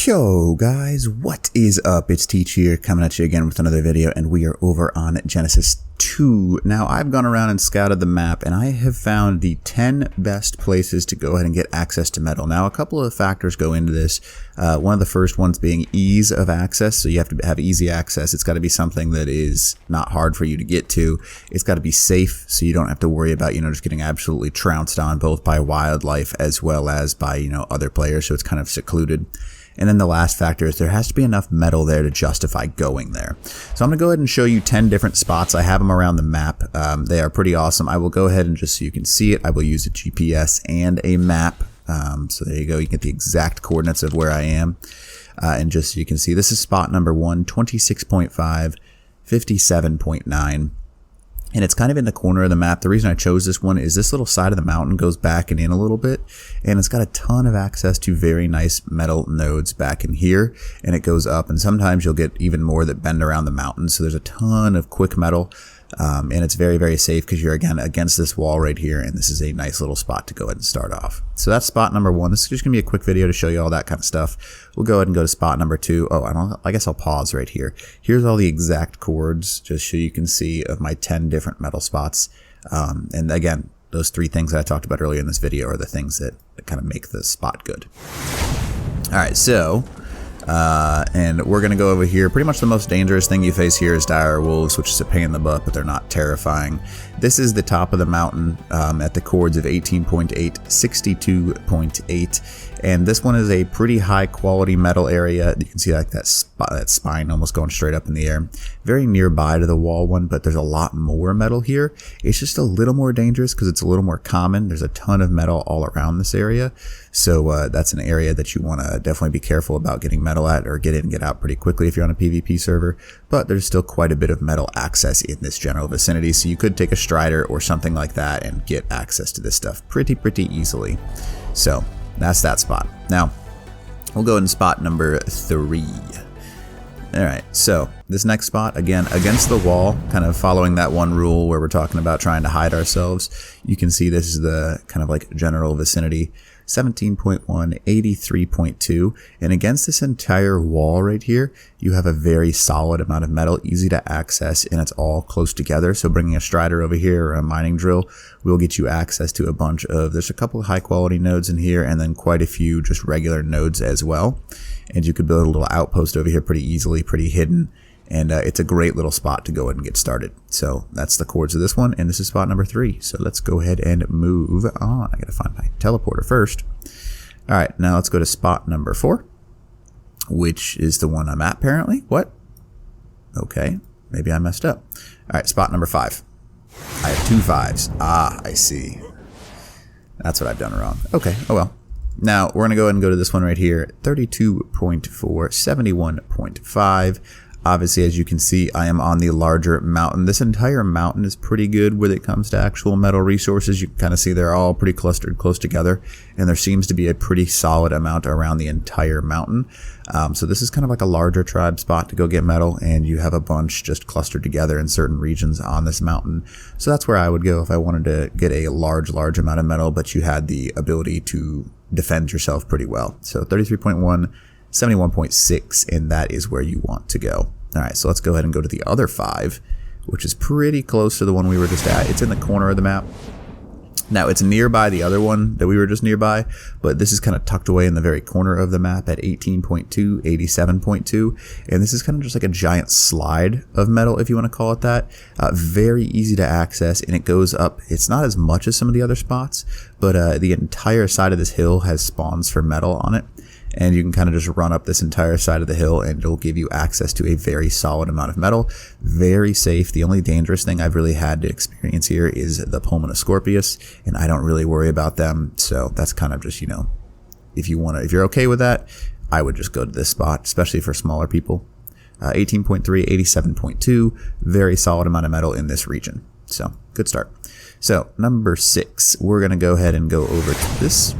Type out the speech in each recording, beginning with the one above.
Yo guys, what is up? It's Teach here, coming at you again with another video, and we are over on Genesis 2. Now, I've gone around and scouted the map, and I have found the 10 best places to go ahead and get access to metal. Now, a couple of factors go into this. One of the first ones being ease of access, so you have to have easy access. It's got to be something that is not hard for you to get to. It's got to be safe, so you don't have to worry about, just getting absolutely trounced on both by wildlife as well as by, other players, so it's kind of secluded. And then the last factor is there has to be enough metal there to justify going there. So I'm going to go ahead and show you 10 different spots. I have them around the map. They are pretty awesome. I will go ahead and just so you can see it, I will use a GPS and a map. So there you go. You get the exact coordinates of where I am. And just so you can see, this is spot number 1, 26.5, 57.9. And it's kind of in the corner of the map. The reason I chose this one is this little side of the mountain goes back and in a little bit, and it's got a ton of access to very nice metal nodes back in here, and it goes up, and sometimes you'll get even more that bend around the mountain. So there's a ton of quick metal, and it's very, very safe because you're again against this wall right here, and this is a nice little spot to go ahead and start off. So that's spot number 1. This is just gonna be a quick video to show you all that kind of stuff. We'll go ahead and go to spot number 2. Oh, I guess I'll pause right here. Here's all the exact chords, just so you can see, of my 10 different metal spots. And again, those 3 things that I talked about earlier in this video are the things that kind of make the spot good. All right, so and we're going to go over here. Pretty much the most dangerous thing you face here is dire wolves, which is a pain in the butt, but they're not terrifying. This is the top of the mountain at the chords of 18.8, 62.8, and this one is a pretty high quality metal area. You can see like that spine almost going straight up in the air. Very nearby to the wall one, but there's a lot more metal here. It's just a little more dangerous because it's a little more common. There's a ton of metal all around this area, so that's an area that you want to definitely be careful about getting metal at, or get in and get out pretty quickly if you're on a PvP server. But there's still quite a bit of metal access in this general vicinity, so you could take a Strider or something like that and get access to this stuff pretty easily. So that's that spot. Now we'll go in spot number 3. Alright, so this next spot, again, against the wall, kind of following that one rule where we're talking about trying to hide ourselves. You can see this is the kind of like general vicinity, 17.1, 83.2, and against this entire wall right here, you have a very solid amount of metal, easy to access, and it's all close together. So bringing a Strider over here or a mining drill will get you access to a bunch of, there's a couple of high quality nodes in here, and then quite a few just regular nodes as well. And you could build a little outpost over here pretty easily, pretty hidden. And it's a great little spot to go ahead and get started. So that's the chords of this one, and this is spot number 3. So let's go ahead and move on. I gotta find my teleporter first. All right, now let's go to spot number 4, which is the one I'm at apparently. What? Okay, maybe I messed up. All right, spot number 5. I have 2 5s. Ah, I see. That's what I've done wrong. Okay, oh well. Now we're gonna go ahead and go to this one right here, 32.4, 71.5. Obviously, as you can see, I am on the larger mountain. This entire mountain is pretty good when it comes to actual metal resources. You can kind of see they're all pretty clustered close together, and there seems to be a pretty solid amount around the entire mountain. So this is kind of like a larger tribe spot to go get metal, and you have a bunch just clustered together in certain regions on this mountain. So that's where I would go if I wanted to get a large amount of metal, but you had the ability to defend yourself pretty well. So 33.1, 71.6, and that is where you want to go. All right, so let's go ahead and go to the other 5, which is pretty close to the one we were just at. It's in the corner of the map. Now, it's nearby the other one that we were just nearby, but this is kind of tucked away in the very corner of the map at 18.2, 87.2, and this is kind of just like a giant slide of metal, if you want to call it that. Very easy to access, and it goes up. It's not as much as some of the other spots, but the entire side of this hill has spawns for metal on it. And you can kind of just run up this entire side of the hill, and it'll give you access to a very solid amount of metal. Very safe. The only dangerous thing I've really had to experience here is the Pulmonoscorpius, and I don't really worry about them. So that's kind of just, if you're okay with that, I would just go to this spot, especially for smaller people. 18.3, 87.2, very solid amount of metal in this region. So good start. So number 6, we're going to go ahead and go over to this.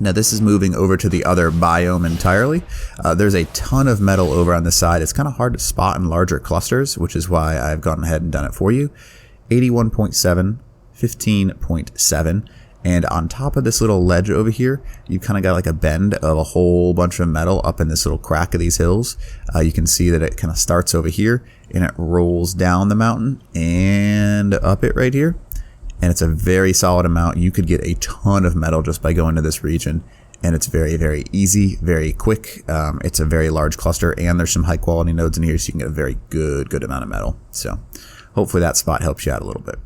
Now this is moving over to the other biome entirely. There's a ton of metal over on the side. It's kind of hard to spot in larger clusters, which is why I've gone ahead and done it for you. 81.7, 15.7, And on top of this little ledge over here, you kind of got like a bend of a whole bunch of metal up in this little crack of these hills. You can see that it kind of starts over here and it rolls down the mountain and up it right here. And it's a very solid amount. You could get a ton of metal just by going to this region. And it's very, very easy, very quick. It's a very large cluster, and there's some high quality nodes in here, so you can get a very good amount of metal. So hopefully that spot helps you out a little bit.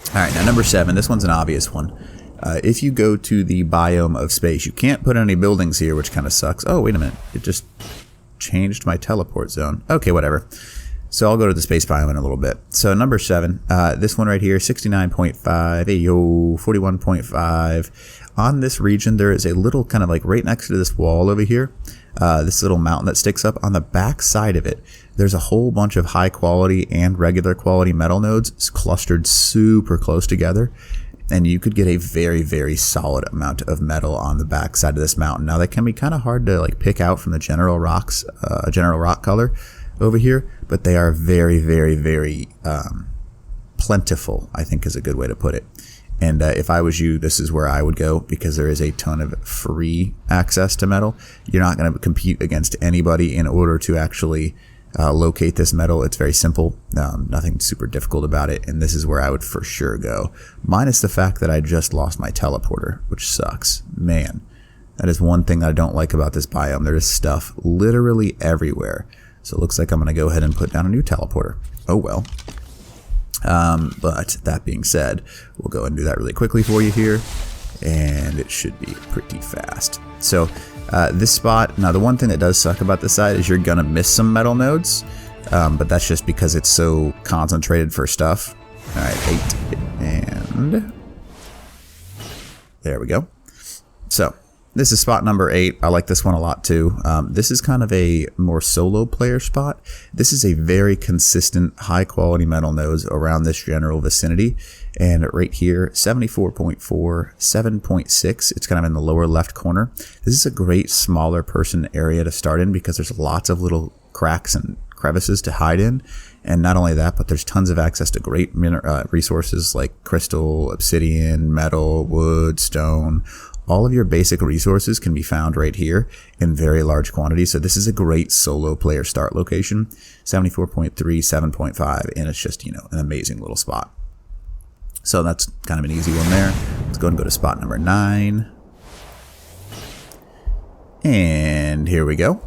All right, now number 7, this one's an obvious one. If you go to the biome of space, you can't put any buildings here, which kind of sucks. Oh, wait a minute. It just changed my teleport zone. Okay, whatever. So I'll go to the space biome in a little bit. So number 7, this one right here, 69.5, ayo, 41.5. On this region, there is a little kind of like right next to this wall over here, this little mountain that sticks up. On the back side of it, there's a whole bunch of high quality and regular quality metal nodes clustered super close together. And you could get a very, very solid amount of metal on the back side of this mountain. Now, that can be kind of hard to like pick out from the general rock color over here, but they are very, very, very plentiful, I think is a good way to put it. And if I was you, this is where I would go, because there is a ton of free access to metal. You're not going to compete against anybody in order to actually locate this metal. It's very simple, nothing super difficult about it, and this is where I would for sure go. Minus the fact that I just lost my teleporter, which sucks. Man, that is one thing that I don't like about this biome. There is stuff literally everywhere. So it looks like I'm going to go ahead and put down a new teleporter. Oh well. But that being said, we'll go and do that really quickly for you here, and it should be pretty fast. So this spot, now the one thing that does suck about this side is you're gonna miss some metal nodes, but that's just because it's so concentrated for stuff. All right, 8, and there we go. So this is spot number 8. I like this one a lot too. This is kind of a more solo player spot. This is a very consistent, high quality metal nodes around this general vicinity. And right here, 74.4, 7.6. It's kind of in the lower left corner. This is a great smaller person area to start in because there's lots of little cracks and crevices to hide in. And not only that, but there's tons of access to great resources like crystal, obsidian, metal, wood, stone. All of your basic resources can be found right here in very large quantities. So this is a great solo player start location. 74.3, 7.5, and it's just, you know, an amazing little spot. So that's kind of an easy one there. Let's go and go to spot number 9. And here we go.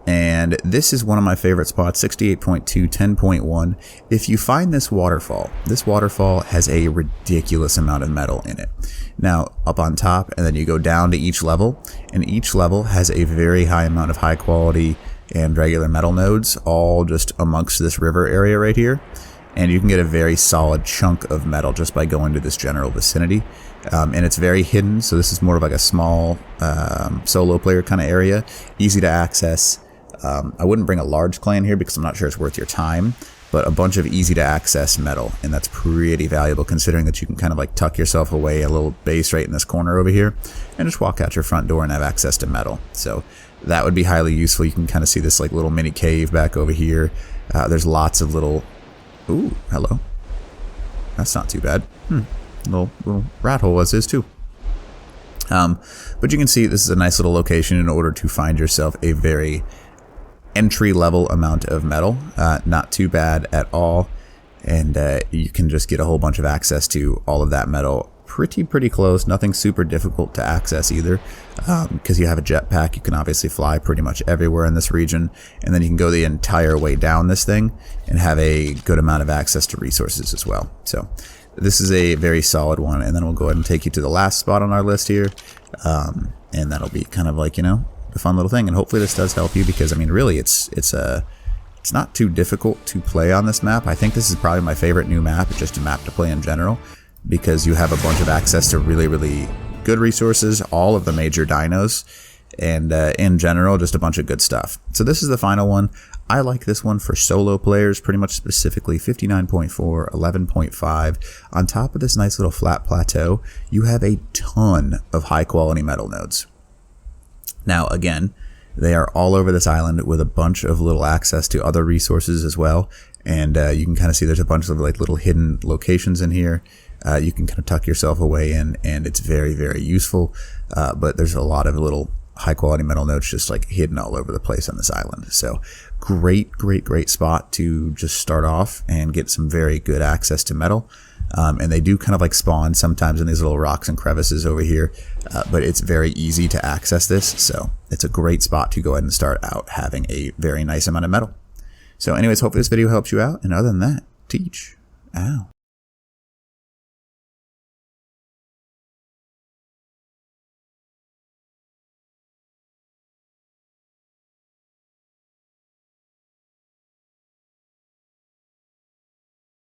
And this is one of my favorite spots, 68.2, 10.1. If you find this waterfall has a ridiculous amount of metal in it. Now, up on top, and then you go down to each level, and each level has a very high amount of high quality and regular metal nodes, all just amongst this river area right here. And you can get a very solid chunk of metal just by going to this general vicinity. And it's very hidden, so this is more of like a small solo player kind of area, easy to access. I wouldn't bring a large clan here because I'm not sure it's worth your time, but a bunch of easy to access metal, and that's pretty valuable considering that you can kind of like tuck yourself away a little base right in this corner over here and just walk out your front door and have access to metal. So that would be highly useful. You can kind of see this like little mini cave back over here. There's lots of little, ooh, hello. That's not too bad. Little rat hole as is too. But you can see this is a nice little location in order to find yourself a very entry-level amount of metal. Not too bad at all, and you can just get a whole bunch of access to all of that metal pretty close. Nothing super difficult to access either, because you have a jetpack. You can obviously fly pretty much everywhere in this region, and then you can go the entire way down this thing and have a good amount of access to resources as well. So this is a very solid one, and then we'll go ahead and take you to the last spot on our list here, and that'll be kind of like, you know, a fun little thing. And hopefully this does help you, because I mean, really, it's not too difficult to play on this map. I think this is probably my favorite new map. It's just a map to play in general, because you have a bunch of access to really good resources, all of the major dinos, and in general, just a bunch of good stuff. So this is the final one. I like this one for solo players, pretty much specifically 59.4, 11.5. On top of this nice little flat plateau, you have a ton of high quality metal nodes. Now, again, They are all over this island with a bunch of little access to other resources as well. And you can kind of see there's a bunch of like little hidden locations in here. You can kind of tuck yourself away in, and it's very, very useful. But there's a lot of little high quality metal nodes just like hidden all over the place on this island. So great spot to just start off and get some very good access to metal. And they do kind of like spawn sometimes in these little rocks and crevices over here, but it's very easy to access this. So it's a great spot to go ahead and start out having a very nice amount of metal. So anyways, hopefully this video helps you out. And other than that, teach. Ow.